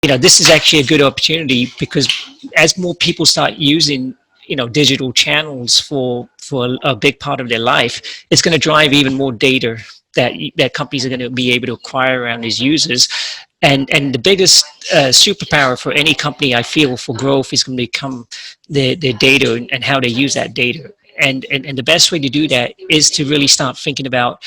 this is actually a good opportunity because as more people start using digital channels for a big part of their life, it's going to drive even more data that companies are going to be able to acquire around these users. And the biggest superpower for any company, I feel, for growth is going to become their data and how they use that data. And the best way to do that is to really start thinking about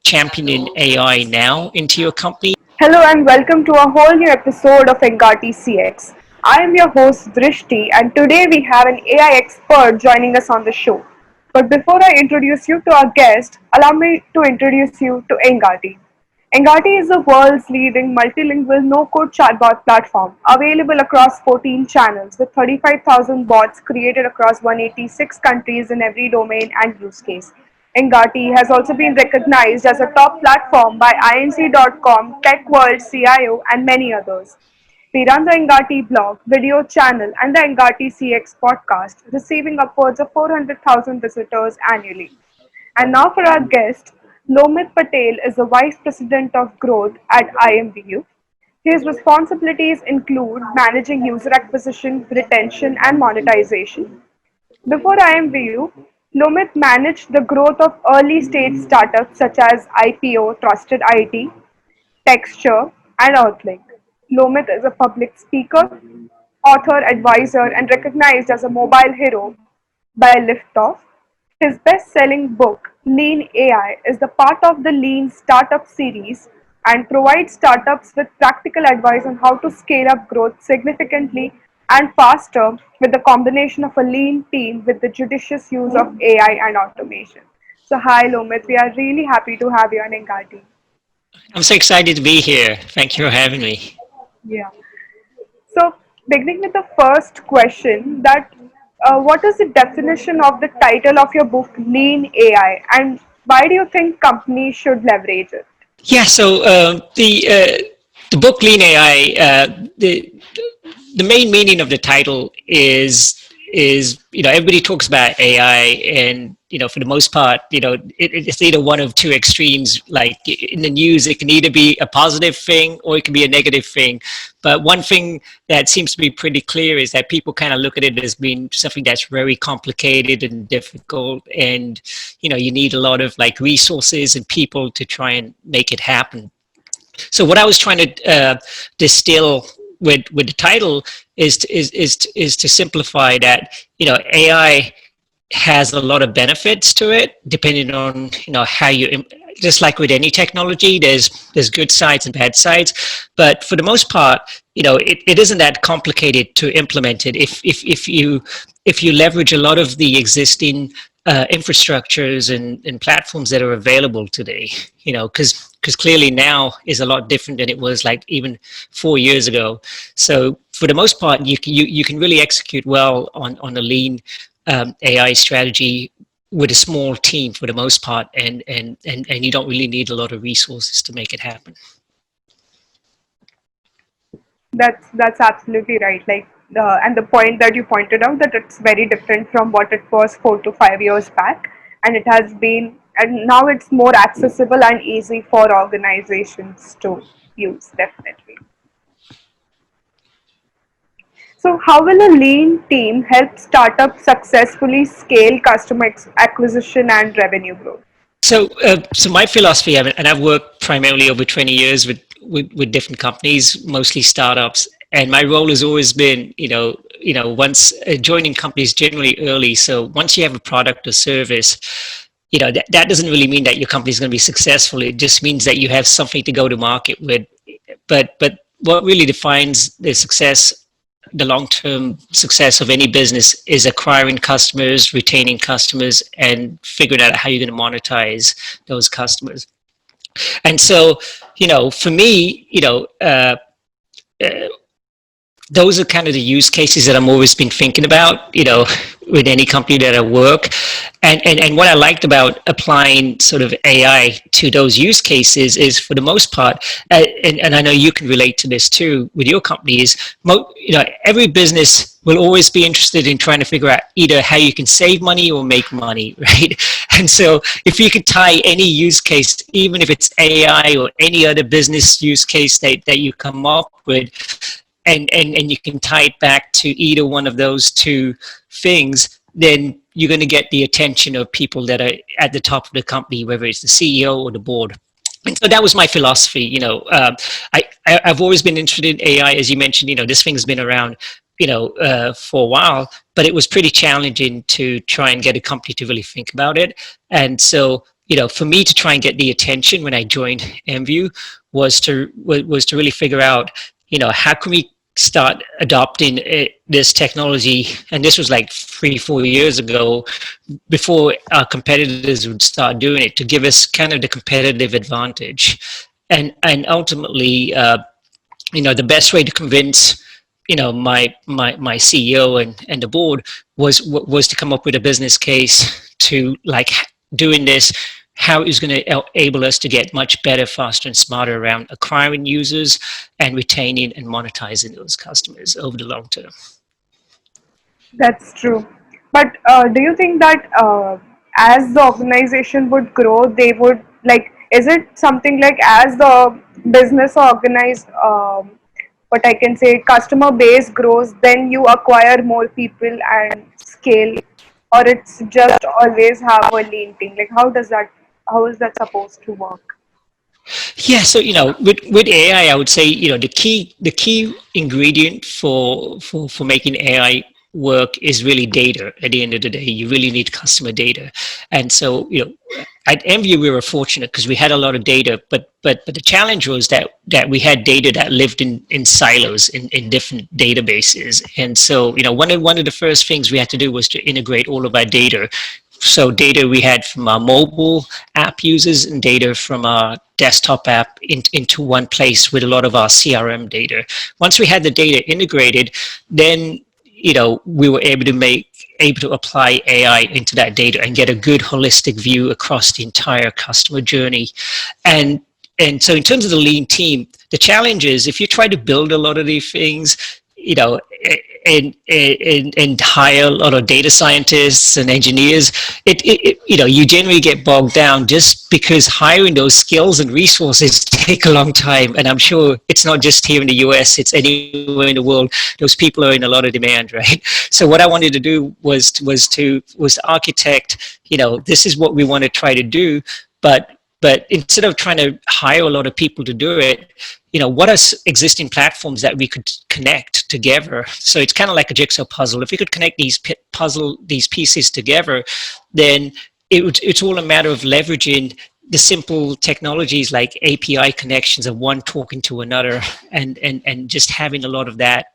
championing AI now into your company. Hello and welcome to a whole new episode of Engati CX. I am your host Drishti and today we have an AI expert joining us on the show. But before I introduce you to our guest, allow me to introduce you to Engati. Engati is the world's leading multilingual no-code chatbot platform, available across 14 channels with 35,000 bots created across 186 countries in every domain and use case. Engati has also been recognized as a top platform by INC.com, TechWorld, CIO, and many others. We run the Engati blog, video channel, and the Engati CX podcast, receiving upwards of 400,000 visitors annually. And now for our guest, Lomit Patel is the Vice President of Growth at IMVU. His responsibilities include managing user acquisition, retention, and monetization. Before IMVU, Lomit managed the growth of early stage startups such as IPO, Trusted IT, Texture, and Earthlink. Lomit is a public speaker, author, advisor, and recognized as a mobile hero by Liftoff. His best selling book, Lean AI, is the part of the Lean Startup series and provides startups with practical advice on how to scale up growth significantly and faster with the combination of a lean team with the judicious use of AI and automation. So, hi Lomit, we are really happy to have you on Engati. I'm so excited to be here. Thank you for having me. Yeah. So, beginning with the first question, that what is the definition of the title of your book, Lean AI, and why do you think companies should leverage it? Yeah, so the book Lean AI, the main meaning of the title is everybody talks about AI, and for the most part, it's either one of two extremes. Like in the news, it can either be a positive thing or it can be a negative thing. But one thing that seems to be pretty clear is that people kind of look at it as being something that's very complicated and difficult, and you need a lot of like resources and people to try and make it happen. So what I was trying to distill with the title is to simplify that AI has a lot of benefits to it, depending on how you. Just like with any technology, there's good sides and bad sides, but for the most part, it isn't that complicated to implement it. If you leverage a lot of the existing infrastructures and platforms that are available today, because clearly now is a lot different than it was like even 4 years ago. So for the most part, you can really execute well on a lean AI strategy with a small team for the most part, and you don't really need a lot of resources to make it happen. That's absolutely right. Like, and the point that you pointed out that it's very different from what it was 4 to 5 years back, and it has been, and now it's more accessible and easy for organizations to use. Definitely. So, how will a lean team help startups successfully scale customer acquisition and revenue growth? So my philosophy, and I've worked primarily over 20 years with different companies, mostly startups, and my role has always been, once joining companies generally early. So once you have a product or service, that doesn't really mean that your company is going to be successful. It just means that you have something to go to market with. But what really defines the long-term success of any business is acquiring customers, retaining customers, and figuring out how you're going to monetize those customers. And so, for me, those are kind of the use cases that I'm always been thinking about, with any company that I work. And what I liked about applying sort of AI to those use cases is, for the most part, and I know you can relate to this too with your company, is every business will always be interested in trying to figure out either how you can save money or make money, right? And so if you could tie any use case, even if it's AI or any other business use case that you come up with, and you can tie it back to either one of those two things, then you're going to get the attention of people that are at the top of the company, whether it's the CEO or the board. And so that was my philosophy. I've always been interested in AI, as you mentioned. This thing's been around, for a while, but it was pretty challenging to try and get a company to really think about it. And so, for me to try and get the attention when I joined MView was to really figure out, how can we start adopting this technology. And this was like 3-4 years ago, before our competitors would start doing it, to give us kind of the competitive advantage. And ultimately, the best way to convince my CEO and the board was to come up with a business case to, like, doing this, how it's going to enable us to get much better, faster, and smarter around acquiring users and retaining and monetizing those customers over the long term. That's true. But do you think that as the organization would grow, they would, like, is it something like, as the business organized, what I can say, customer base grows, then you acquire more people and scale, or it's just always have a lean team? Like, how is that supposed to work? Yeah, so with AI, I would say the key ingredient for making AI work is really data. At the end of the day, you really need customer data. And so at MView, we were fortunate because we had a lot of data, but the challenge was that we had data that lived in silos, in different databases. And so one of the first things we had to do was to integrate all of our data. So data we had from our mobile app users and data from our desktop app into one place with a lot of our CRM data. Once we had the data integrated, then we were able to apply AI into that data and get a good holistic view across the entire customer journey. And so in terms of the lean team, the challenge is, if you try to build a lot of these things, and hire a lot of data scientists and engineers, you generally get bogged down, just because hiring those skills and resources take a long time. And I'm sure it's not just here in the US, it's anywhere in the world. Those people are in a lot of demand, right? So what I wanted to do was to architect, this is what we want to try to do, but instead of trying to hire a lot of people to do it, what are existing platforms that we could connect together? So it's kind of like a jigsaw puzzle. If we could connect these pieces together, then it's all a matter of leveraging the simple technologies like API connections of one talking to another, and just having a lot of that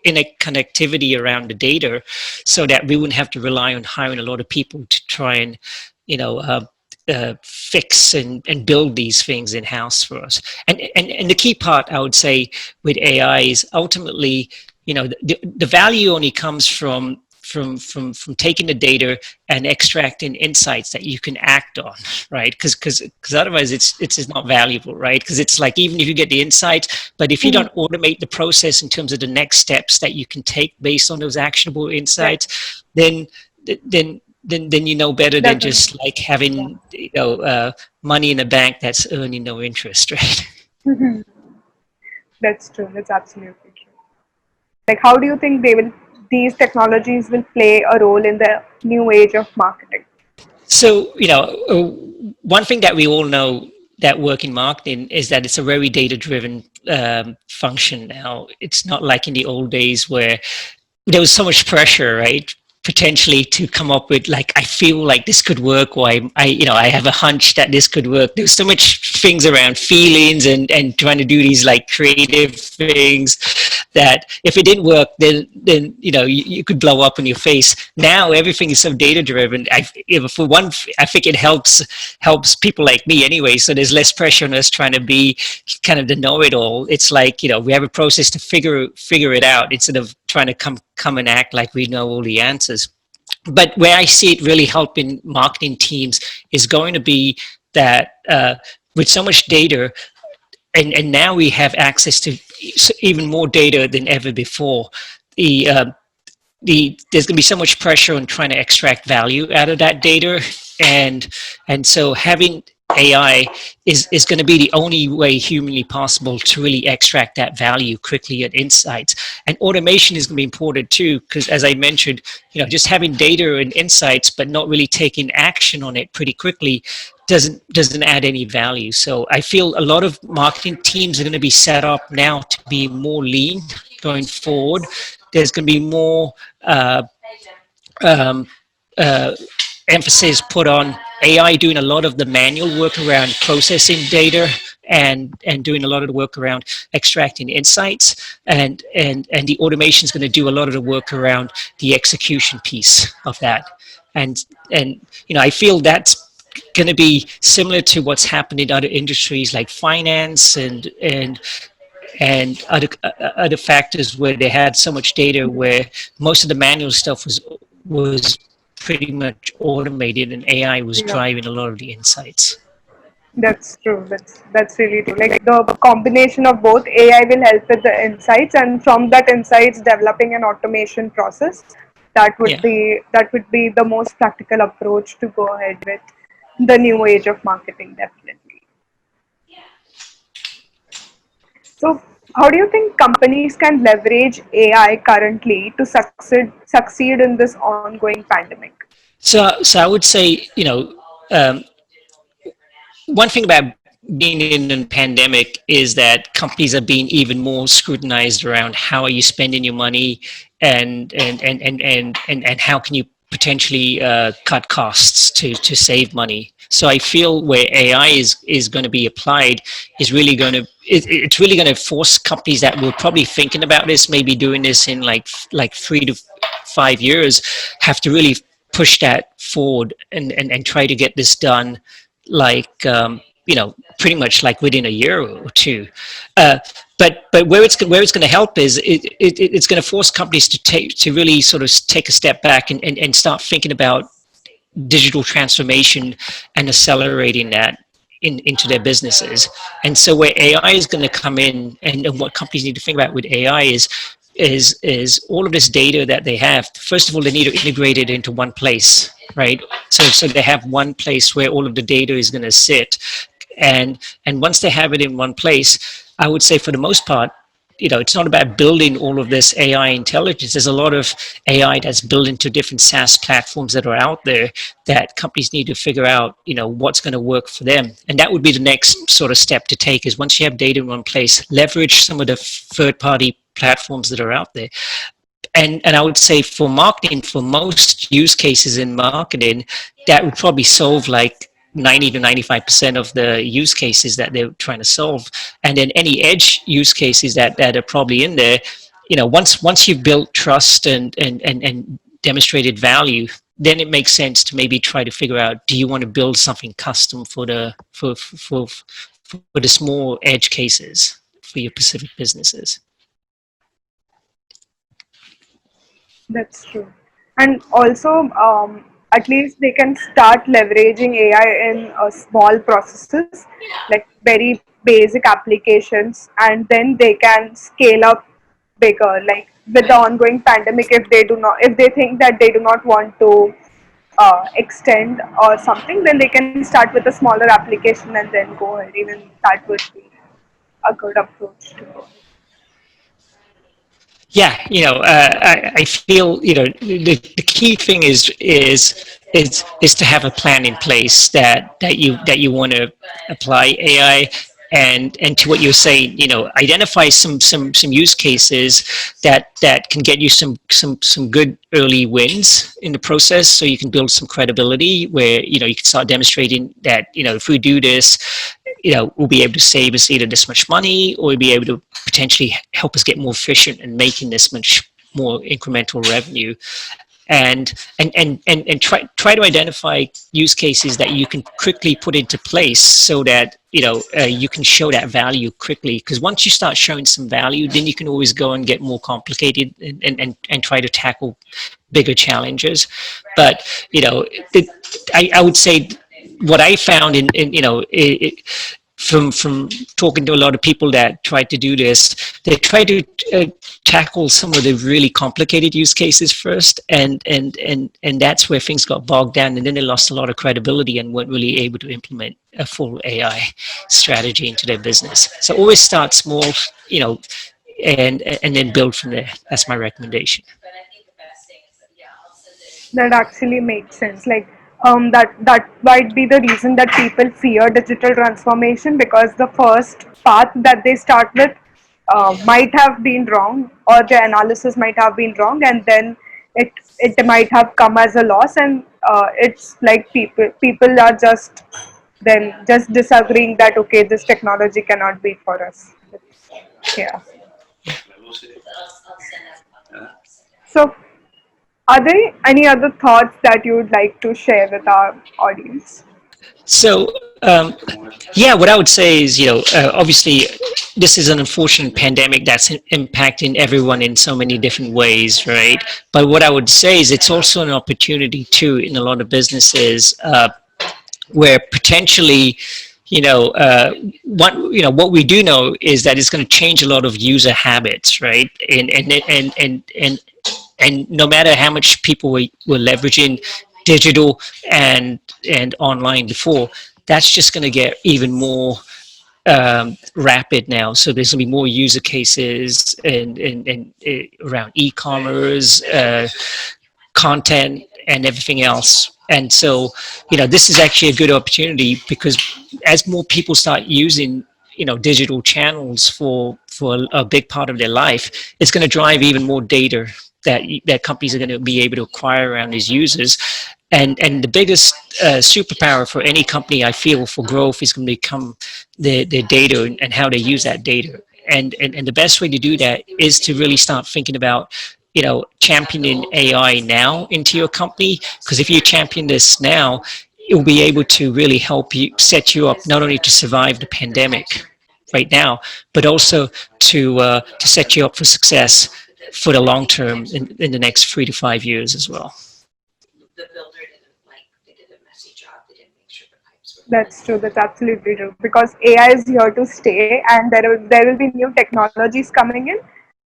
in a connectivity around the data, so that we wouldn't have to rely on hiring a lot of people to try and fix and build these things in-house for us. And the key part, I would say, with AI is ultimately, the value only comes from taking the data and extracting insights that you can act on, right? Because otherwise it's not valuable, right? Because it's like, even if you get the insights, but if you don't automate the process in terms of the next steps that you can take based on those actionable insights, then better than just like having money in the bank that's earning no interest, right? Mhm. That's true. That's absolutely true. Like, how do you think these technologies will play a role in the new age of marketing? So one thing that we all know that work in marketing is that it's a very data-driven function now. It's not like in the old days where there was so much pressure, right? Potentially to come up with, like, I feel like this could work, or I have a hunch that this could work. There's so much things around feelings and trying to do these like creative things that if it didn't work, then you could blow up in your face. Now everything is so data driven. For one, I think it helps people like me anyway. So there's less pressure on us trying to be kind of the know-it-all. It's like we have a process to figure it out instead of trying to come and act like we know all the answers. But where I see it really helping marketing teams is going to be that with so much data, and now we have access to even more data than ever before. There's going to be so much pressure on trying to extract value out of that data, and so having AI is going to be the only way humanly possible to really extract that value quickly and insights. And automation is going to be important too, because as I mentioned, just having data and insights but not really taking action on it pretty quickly doesn't add any value. So I feel a lot of marketing teams are going to be set up now to be more lean going forward. There's going to be more emphasis put on AI doing a lot of the manual work around processing data and doing a lot of the work around extracting insights, and the automation is going to do a lot of the work around the execution piece of that. And I feel that's going to be similar to what's happened in other industries like finance and other factors where they had so much data where most of the manual stuff was pretty much automated and AI was driving a lot of the insights. That's true. That's really true. Like the combination of both, AI will help with the insights, and from that insights, developing an automation process. That would be the most practical approach to go ahead with the new age of marketing, definitely. So, how do you think companies can leverage AI currently to succeed in this ongoing pandemic? So I would say, um, one thing about being in a pandemic is that companies are being even more scrutinized around how are you spending your money, and how can you potentially cut costs to save money. So I feel where AI is going to be applied is really going to it's really going to force companies that were probably thinking about this, maybe doing this in like 3 to 5 years, have to really push that forward and try to get this done like pretty much like within a year or two. But where it's going to help is it's going to force companies to really sort of take a step back and start thinking about digital transformation and accelerating that into their businesses. And so where AI is going to come in, and what companies need to think about with AI is all of this data that they have. First of all, they need to integrate it into one place, right? So they have one place where all of the data is going to sit, and once they have it in one place, I would say for the most part, it's not about building all of this AI intelligence. There's a lot of AI that's built into different SaaS platforms that are out there that companies need to figure out, what's going to work for them. And that would be the next sort of step to take, is once you have data in one place, leverage some of the third-party platforms that are out there. And I would say for marketing, for most use cases in marketing, that would probably solve like 90 to 95% of the use cases that they're trying to solve. And then any edge use cases that are probably in there, once you've built trust and demonstrated value, then it makes sense to maybe try to figure out, do you want to build something custom for the small edge cases for your specific businesses? That's true. And also, at least they can start leveraging AI in small processes, like very basic applications, and then they can scale up bigger. Like with the ongoing pandemic, if they think that they do not want to extend or something, then they can start with a smaller application and then go ahead. Even that would be a good approach to go. Yeah, I feel the key thing is to have a plan in place that you want to apply AI, and to what you're saying, identify some use cases that can get you some good early wins in the process, so you can build some credibility where you can start demonstrating that if we do this, will be able to save us either this much money or will be able to potentially help us get more efficient in making this much more incremental revenue. And try to identify use cases that you can quickly put into place so that you can show that value quickly, because once you start showing some value, then you can always go and get more complicated and try to tackle bigger challenges. But I would say what I found from talking to a lot of people that try to do this, they try to tackle some of the really complicated use cases first, and that's where things got bogged down, and then they lost a lot of credibility and weren't really able to implement a full AI strategy into their business. So always start small, and then build from there. That's my recommendation. That actually makes sense. Like, that might be the reason that people fear digital transformation, because the first path that they start with might have been wrong, or the analysis might have been wrong, and then it might have come as a loss, and it's like people are just disagreeing that okay, this technology cannot be for us. Yeah. So, are there any other thoughts that you would like to share with our audience? So, yeah, what I would say is, obviously, this is an unfortunate pandemic that's impacting everyone in so many different ways, right? But what I would say is it's also an opportunity too in a lot of businesses, where potentially, what we do know is that it's going to change a lot of user habits, right? And no matter how much people were leveraging digital and online before, that's just going to get even more rapid now. So there's going to be more user cases and around e-commerce, content, and everything else. And so, this is actually a good opportunity, because as more people start using, digital channels for a big part of their life, it's going to drive even more data that companies are going to be able to acquire around these users. And the biggest superpower for any company, I feel, for growth is going to become their data and how they use that data. And the best way to do that is to really start thinking about, championing AI now into your company. Because if you champion this now, it will be able to really help you, set you up not only to survive the pandemic right now, but also to set you up for success for the long term in the next 3 to 5 years as well. That's true. That's absolutely true. Because AI is here to stay, and there will be new technologies coming in,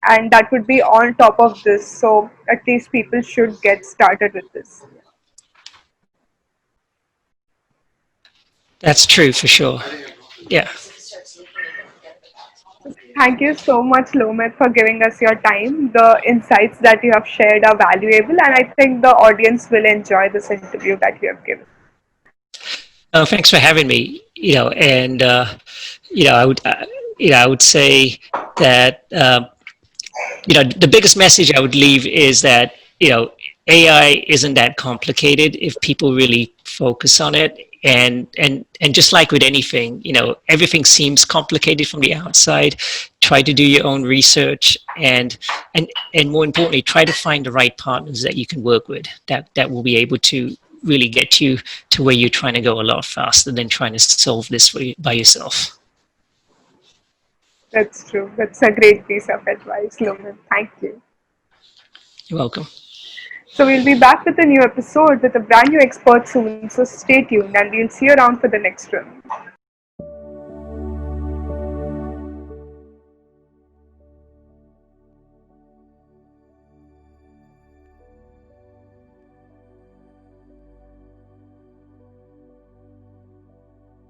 and that would be on top of this. So at least people should get started with this. That's true for sure. Yeah. Thank you so much, Lomet, for giving us your time. The insights that you have shared are valuable, and I think the audience will enjoy this interview that you have given. Thanks for having me. And I would say that the biggest message I would leave is that AI isn't that complicated if people really focus on it. And just like with anything, everything seems complicated from the outside. Try to do your own research, and more importantly, try to find the right partners that you can work with that will be able to really get you to where you're trying to go a lot faster than trying to solve this by yourself. That's true. That's a great piece of advice, Lomet. Thank you. You're welcome. So we'll be back with a new episode with a brand new expert soon. So stay tuned, and we'll see you around for the next one.